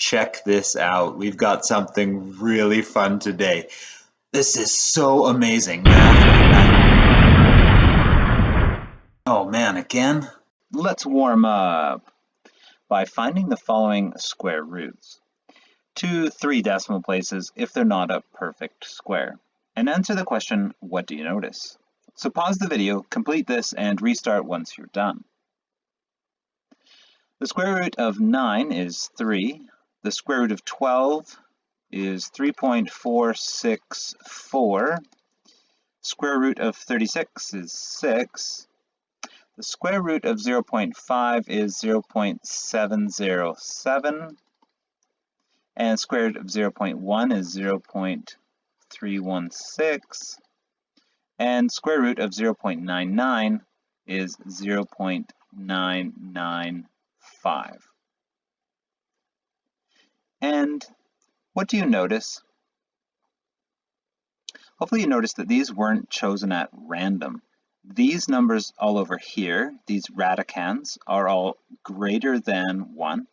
Check this out. We've got something really fun today. This is so amazing, man. Oh man, again? Let's warm up by finding the following square roots. 2 3 decimal places if they're not a perfect square. And answer the question, what do you notice? So pause the video, complete this, and restart once you're done. The square root of 9 is 3. The square root of 12 is 3.464. Square root of 36 is 6. The square root of 0.5 is 0.707. And square root of 0.1 is 0.316. And square root of 0.99 is 0.995. And what do you notice? Hopefully you noticed that these weren't chosen at random. These numbers all over here, these radicands, are all greater than 1.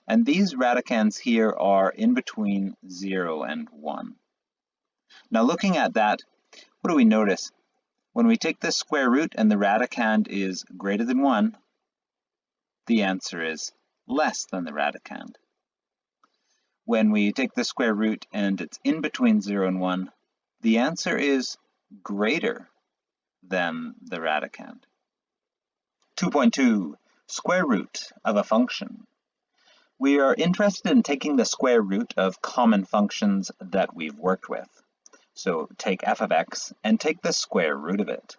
And these radicands here are in between 0 and 1. Now looking at that, what do we notice? When we take the square root and the radicand is greater than 1, the answer is less than the radicand. When we take the square root and it's in between 0 and 1, the answer is greater than the radicand. 2.2, square root of a function. We are interested in taking the square root of common functions that we've worked with. So take f of x and take the square root of it.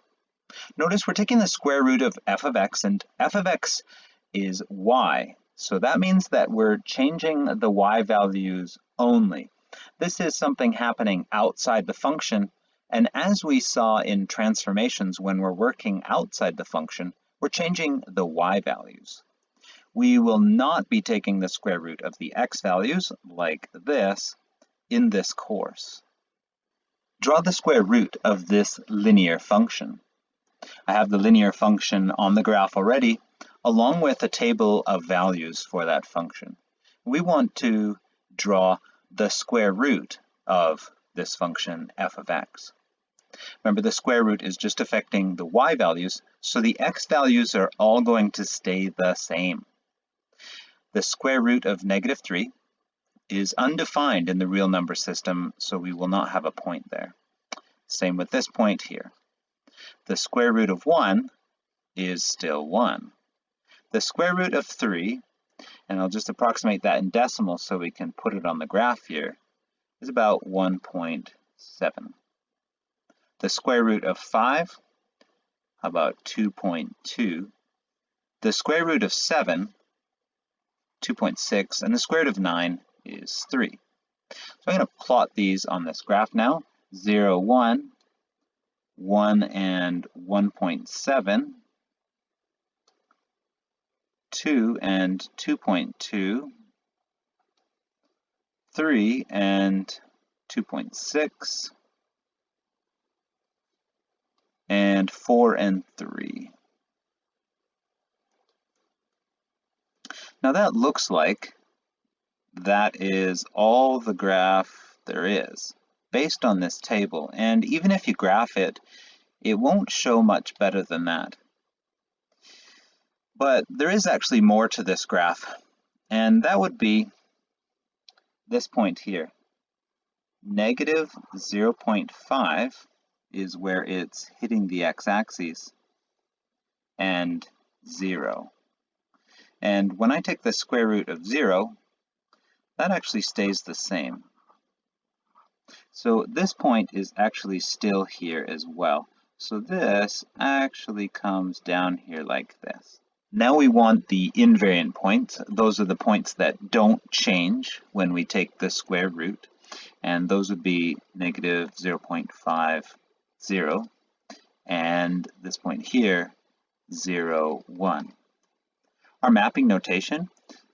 Notice we're taking the square root of f of x, and f of x is y. So that means that we're changing the y values only. This is something happening outside the function, and as we saw in transformations, when we're working outside the function, we're changing the y values. We will not be taking the square root of the x values, like this, in this course. Draw the square root of this linear function. I have the linear function on the graph already, along with a table of values for that function. We want to draw the square root of this function f of x. Remember, the square root is just affecting the y values, so the x values are all going to stay the same. The square root of -3 is undefined in the real number system, so we will not have a point there. Same with this point here. The square root of 1 is still 1. The square root of 3, and I'll just approximate that in decimal so we can put it on the graph here, is about 1.7. The square root of 5, about 2.2. The square root of 7, 2.6, and the square root of 9 is 3. So I'm going to plot these on this graph now. 0, 1, 1 and 1.7, 2 and 2.2, 3 and 2.6, and 4 and 3. Now that looks like that is all the graph there is based on this table, and even if you graph it, it won't show much better than that. But there is actually more to this graph, and that would be this point here. -0.5 is where it's hitting the x-axis, and 0. And when I take the square root of 0, that actually stays the same. So this point is actually still here as well. So this actually comes down here like this. Now we want the invariant points. Those are the points that don't change when we take the square root. And those would be -0.50 and this point here, 0, 1. Our mapping notation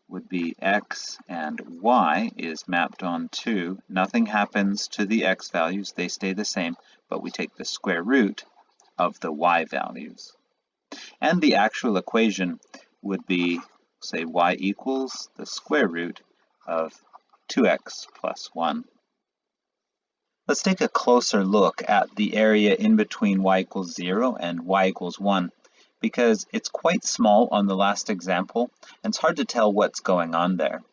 would be x and y is mapped onto, nothing happens to the x values, they stay the same, but we take the square root of the y values. And the actual equation would be, say, y equals the square root of 2x plus 1. Let's take a closer look at the area in between y equals 0 and y equals 1, because it's quite small on the last example, and it's hard to tell what's going on there.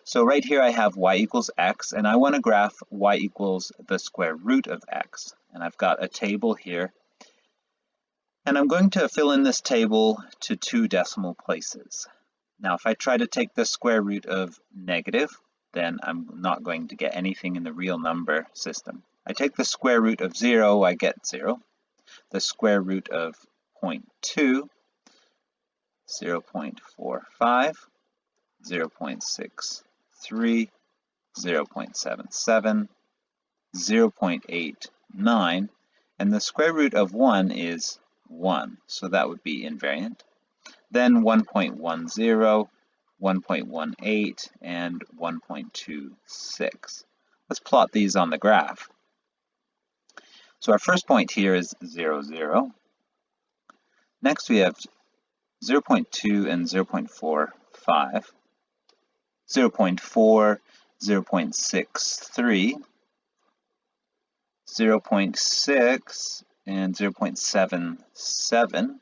So right here I have y equals x, and I want to graph y equals the square root of x. And I've got a table here, and I'm going to fill in this table to 2 decimal places. Now if I try to take the square root of negative, then I'm not going to get anything in the real number system. I take the square root of 0, I get 0. The square root of 0.2, 0.45, 0.63, 0.77, 0.89, and the square root of 1 is 1, so that would be invariant. Then 1.10, 1.18, and 1.26. Let's plot these on the graph. So our first point here is 0, 0. Next we have 0.2 and 0.45, 0.4, 0.63, 0.6, and 0.77,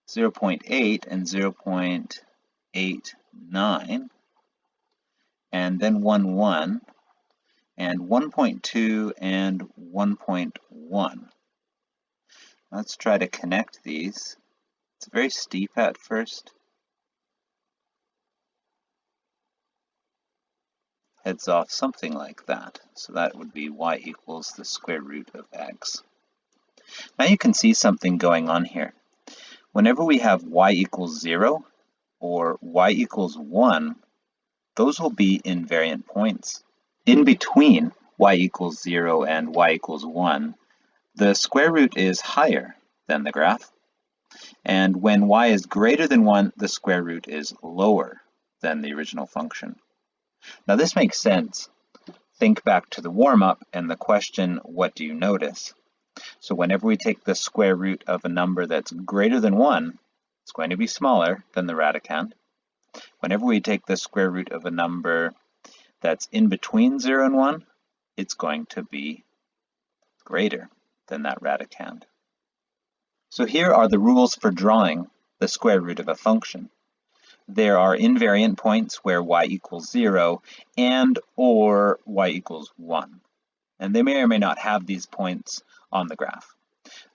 0.8 and 0.89, and then 1, 1, and 1.2 and 1.1. Let's try to connect these. It's very steep at first. Heads off something like that. So that would be y equals the square root of x. Now you can see something going on here. Whenever we have y equals 0 or y equals 1, those will be invariant points. In between y equals 0 and y equals 1, the square root is higher than the graph. And when y is greater than 1, the square root is lower than the original function. Now this makes sense. Think back to the warm-up and the question, what do you notice? So whenever we take the square root of a number that's greater than 1, it's going to be smaller than the radicand. Whenever we take the square root of a number that's in between 0 and 1, it's going to be greater than that radicand. So here are the rules for drawing the square root of a function. There are invariant points where y equals 0 and or y equals 1. And they may or may not have these points on the graph.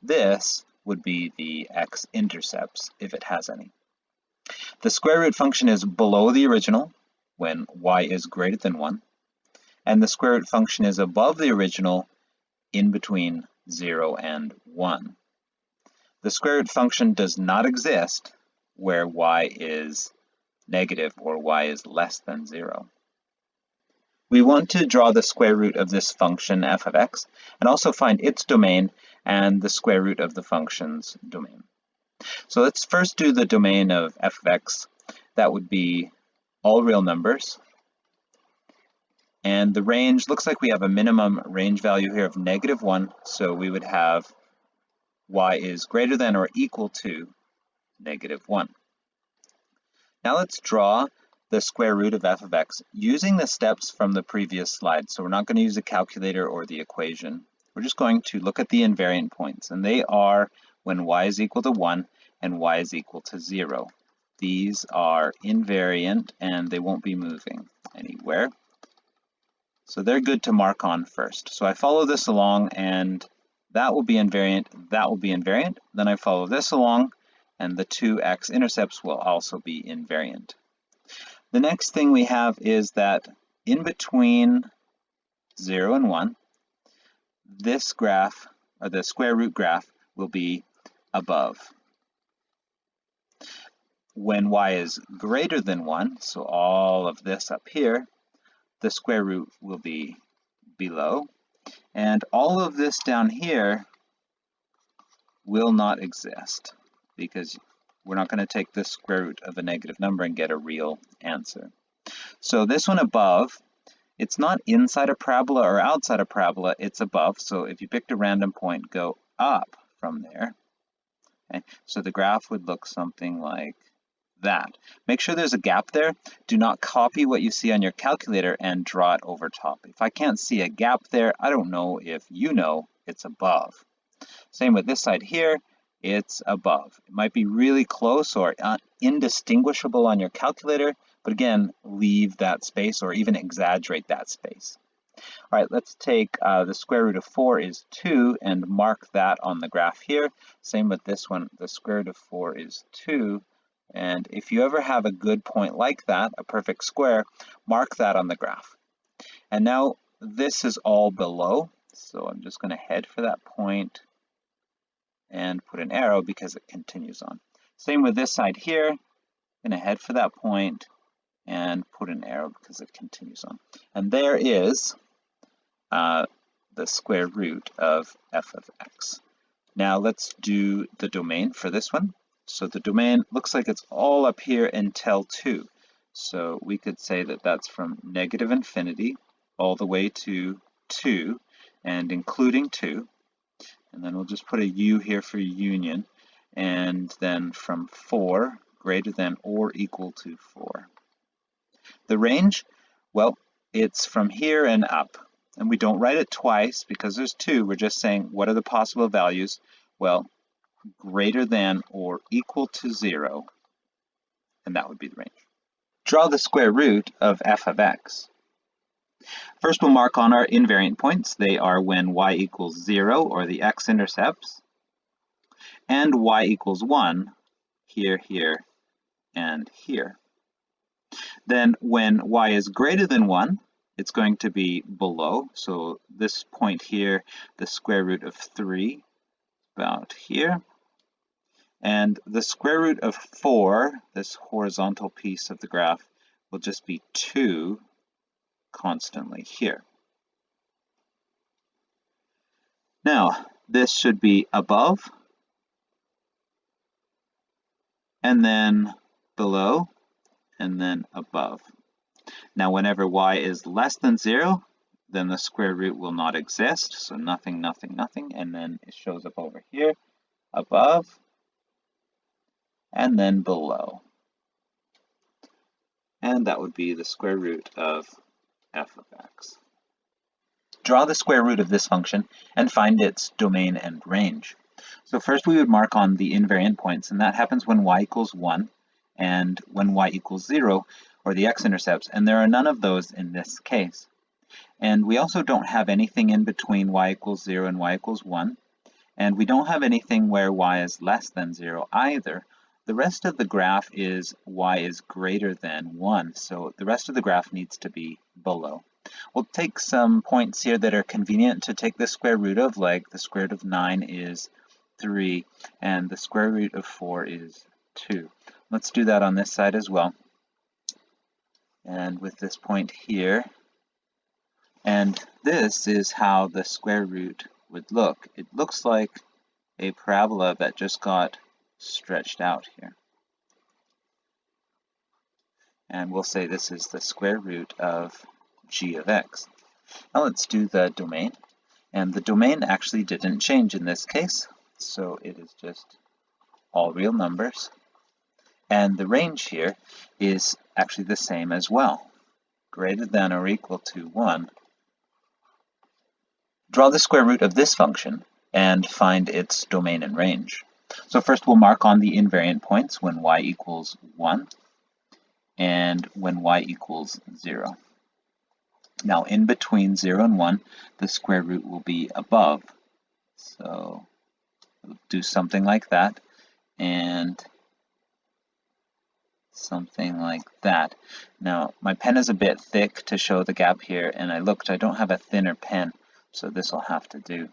This would be the x-intercepts, if it has any. The square root function is below the original when y is greater than 1, and the square root function is above the original in between 0 and 1. The square root function does not exist where y is negative or y is less than 0. We want to draw the square root of this function f of x and also find its domain and the square root of the function's domain. So let's first do the domain of f of x. That would be all real numbers. And the range looks like we have a minimum range value here of -1, so we would have y is greater than or equal to -1. Now let's draw the square root of f of x using the steps from the previous slide. So we're not going to use a calculator or the equation. We're just going to look at the invariant points, and they are when y is equal to 1 and y is equal to 0. These are invariant and they won't be moving anywhere. So they're good to mark on first. So I follow this along and that will be invariant, that will be invariant. Then I follow this along and the two x-intercepts will also be invariant. The next thing we have is that in between 0 and 1, this graph, or the square root graph, will be above. When y is greater than 1, so all of this up here, the square root will be below, and all of this down here will not exist because we're not going to take the square root of a negative number and get a real answer. So this one above, it's not inside a parabola or outside a parabola, it's above. So if you picked a random point, go up from there. Okay? So the graph would look something like that. Make sure there's a gap there. Do not copy what you see on your calculator and draw it over top. If I can't see a gap there, I don't know if you know it's above. Same with this side here, it's above. It might be really close or indistinguishable on your calculator, but again, leave that space or even exaggerate that space. All right, let's take the square root of 4 is 2 and mark that on the graph here. Same with this one, the square root of 4 is 2. And if you ever have a good point like that, a perfect square, mark that on the graph. And now this is all below, so I'm just going to head for that point and put an arrow because it continues on. Same with this side here, I'm going to head for that point and put an arrow because it continues on. And there is the square root of f of x. Now let's do the domain for this one. So the domain looks like it's all up here until 2. So we could say that that's from negative infinity all the way to 2 and including 2. And then we'll just put a u here for union. And then from 4 greater than or equal to 4. The range, well, it's from here and up. And we don't write it twice because there's 2. We're just saying what are the possible values? Well, greater than or equal to 0, and that would be the range. Draw the square root of f of x. First, we'll mark on our invariant points. They are when y equals 0, or the x-intercepts, and y equals 1, here, here, and here. Then when y is greater than 1, it's going to be below. So this point here, the square root of 3, about here. And the square root of 4, this horizontal piece of the graph, will just be 2 constantly here. Now, this should be above, and then below, and then above. Now, whenever y is less than 0, then the square root will not exist, so nothing, nothing, nothing, and then it shows up over here, above, and then below. And that would be the square root of f of x. Draw the square root of this function and find its domain and range. So first we would mark on the invariant points, and that happens when y equals 1 and when y equals 0, or the x-intercepts, and there are none of those in this case. And we also don't have anything in between y equals 0 and y equals 1, and we don't have anything where y is less than 0 either. The rest of the graph is y is greater than 1, so the rest of the graph needs to be below. We'll take some points here that are convenient to take the square root of, like the square root of 9 is 3, and the square root of 4 is 2. Let's do that on this side as well. And with this point here, and this is how the square root would look. It looks like a parabola that just got stretched out here. And we'll say this is the square root of g of x. Now let's do the domain. And the domain actually didn't change in this case, so it is just all real numbers. And the range here is actually the same as well, greater than or equal to 1. Draw the square root of this function and find its domain and range. So first we'll mark on the invariant points when y equals 1 and when y equals 0. Now in between 0 and 1, the square root will be above. So we'll do something like that and something like that. Now my pen is a bit thick to show the gap here, and I don't have a thinner pen, so this will have to do.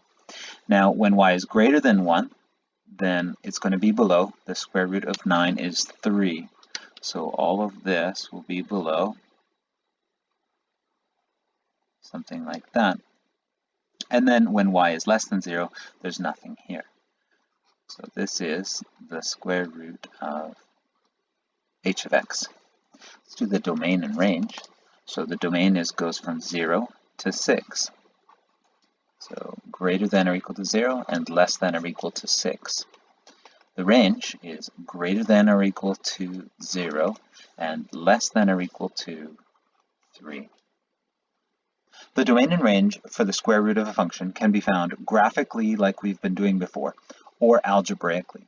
Now when y is greater than 1, then it's going to be below. The square root of 9 is 3. So all of this will be below. Something like that. And then when y is less than 0, there's nothing here. So this is the square root of h of x. Let's do the domain and range. So the domain goes from 0 to 6. So greater than or equal to 0 and less than or equal to 6. The range is greater than or equal to 0 and less than or equal to 3. The domain and range for the square root of a function can be found graphically like we've been doing before, or algebraically.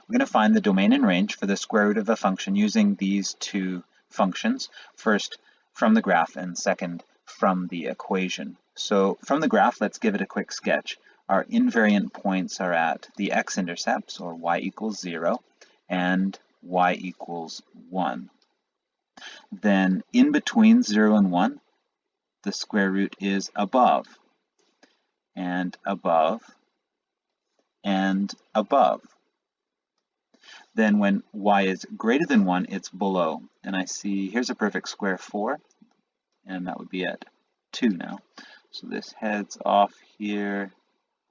We're going to find the domain and range for the square root of a function using these two functions, first from the graph and second from the equation. So from the graph, let's give it a quick sketch. Our invariant points are at the x-intercepts, or y equals 0, and y equals 1. Then in between 0 and 1, the square root is above, and above, and above. Then when y is greater than 1, it's below. And I see, here's a perfect square 4, and that would be at 2 now. So this heads off here,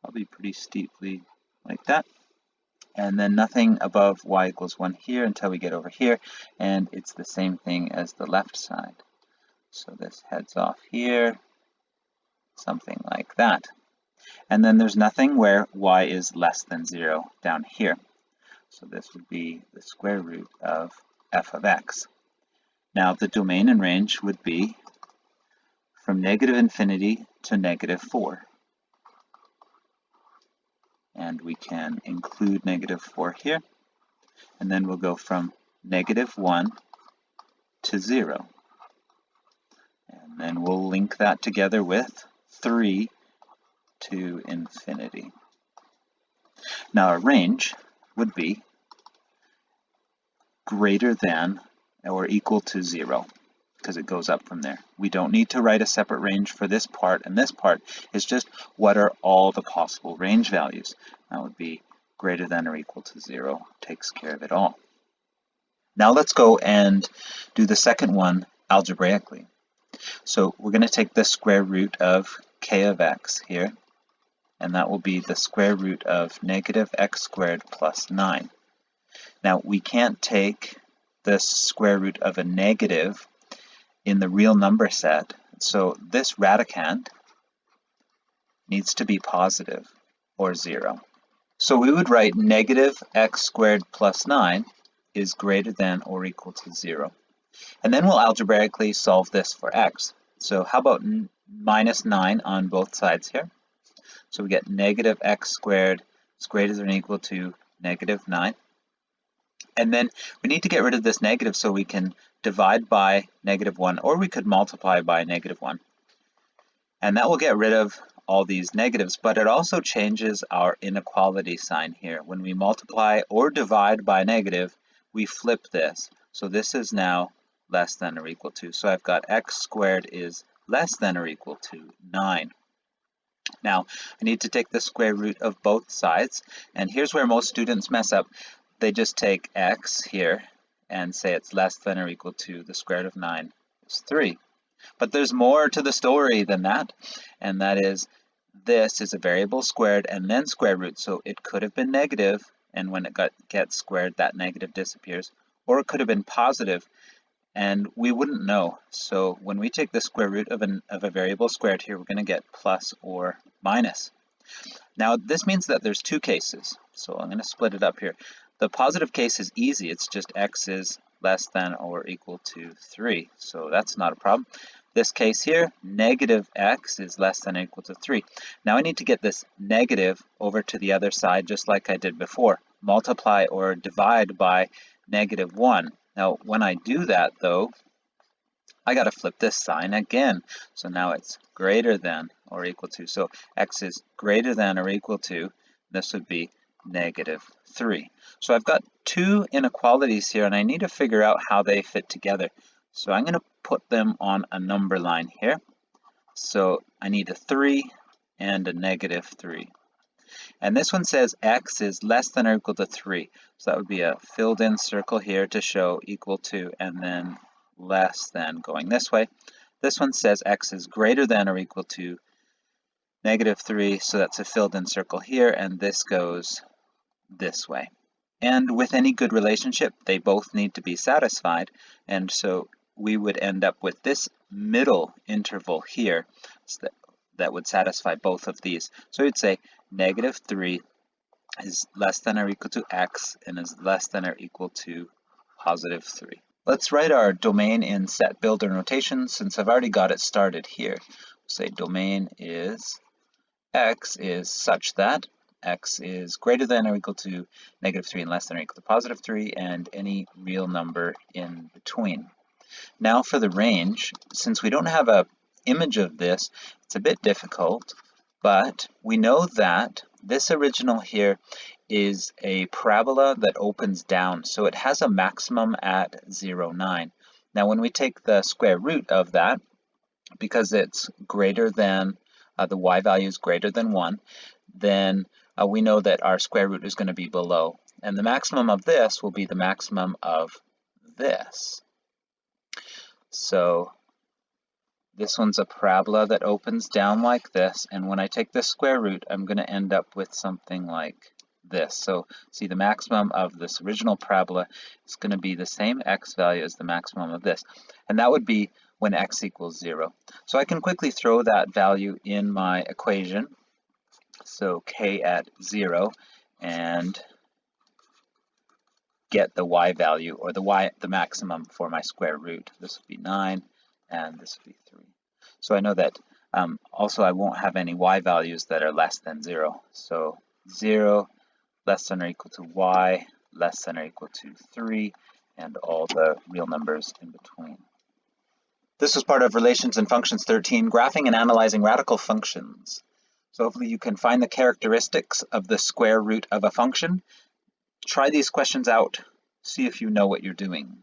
probably pretty steeply like that. And then nothing above y equals 1 here until we get over here, and it's the same thing as the left side. So this heads off here, something like that. And then there's nothing where y is less than 0 down here. So this would be the square root of f of x. Now the domain and range would be from negative infinity to negative 4. And we can include negative 4 here. And then we'll go from negative 1 to 0. And then we'll link that together with 3 to infinity. Now our range would be greater than or equal to 0, because it goes up from there. We don't need to write a separate range for this part, and this part is just what are all the possible range values. That would be greater than or equal to 0, takes care of it all. Now let's go and do the second one algebraically. So we're going to take the square root of k of x here, and that will be the square root of negative x squared plus 9. Now we can't take the square root of a negative in the real number set, so this radicand needs to be positive or 0. So we would write negative x squared plus 9 is greater than or equal to 0. And then we'll algebraically solve this for x. So how about minus 9 on both sides here? So we get negative x squared is greater than or equal to negative 9. And then we need to get rid of this negative so we can divide by negative 1, or we could multiply by negative 1. And that will get rid of all these negatives, but it also changes our inequality sign here. When we multiply or divide by negative, we flip this. So this is now less than or equal to. So I've got x squared is less than or equal to 9. Now, I need to take the square root of both sides, and here's where most students mess up. They just take x here and say it's less than or equal to the square root of 9 is 3. But there's more to the story than that, and that is this is a variable squared and then square root, so it could have been negative, and when it gets squared, that negative disappears, or it could have been positive, and we wouldn't know. So when we take the square root of a variable squared here, we're going to get plus or minus. Now this means that there's two cases, so I'm going to split it up here. The positive case is easy, it's just x is less than or equal to 3, so that's not a problem. This case here, negative x is less than or equal to 3. Now I need to get this negative over to the other side just like I did before. Multiply or divide by negative 1. Now when I do that though, I got to flip this sign again. So now it's greater than or equal to. So x is greater than or equal to, this would be negative 3. So I've got two inequalities here and I need to figure out how they fit together. So I'm going to put them on a number line here. So I need a 3 and a negative 3. And this one says x is less than or equal to 3. So that would be a filled in circle here to show equal to and then less than going this way. This one says x is greater than or equal to negative 3. So that's a filled in circle here, and this goes this way. And with any good relationship, they both need to be satisfied. And so we would end up with this middle interval here that would satisfy both of these. So we'd say negative 3 is less than or equal to x and is less than or equal to positive 3. Let's write our domain in set builder notation since I've already got it started here. Say domain is x is such that x is greater than or equal to negative 3 and less than or equal to positive 3 and any real number in between. Now for the range, since we don't have an image of this, it's a bit difficult, but we know that this original here is a parabola that opens down, so it has a maximum at 0, 9. Now when we take the square root of that, because it's greater than, the y value is greater than 1, then we know that our square root is going to be below. And the maximum of this will be the maximum of this. So this one's a parabola that opens down like this, and when I take the square root, I'm going to end up with something like this. So see, the maximum of this original parabola is going to be the same x value as the maximum of this, and that would be when x equals 0. So I can quickly throw that value in my equation. So k at 0, and get the y value, or the maximum for my square root. This would be 9, and this would be 3. So I know that also I won't have any y values that are less than 0. So 0 less than or equal to y less than or equal to 3, and all the real numbers in between. This was part of Relations and Functions 13, Graphing and Analyzing Radical Functions. So hopefully you can find the characteristics of the square root of a function. Try these questions out. See if you know what you're doing.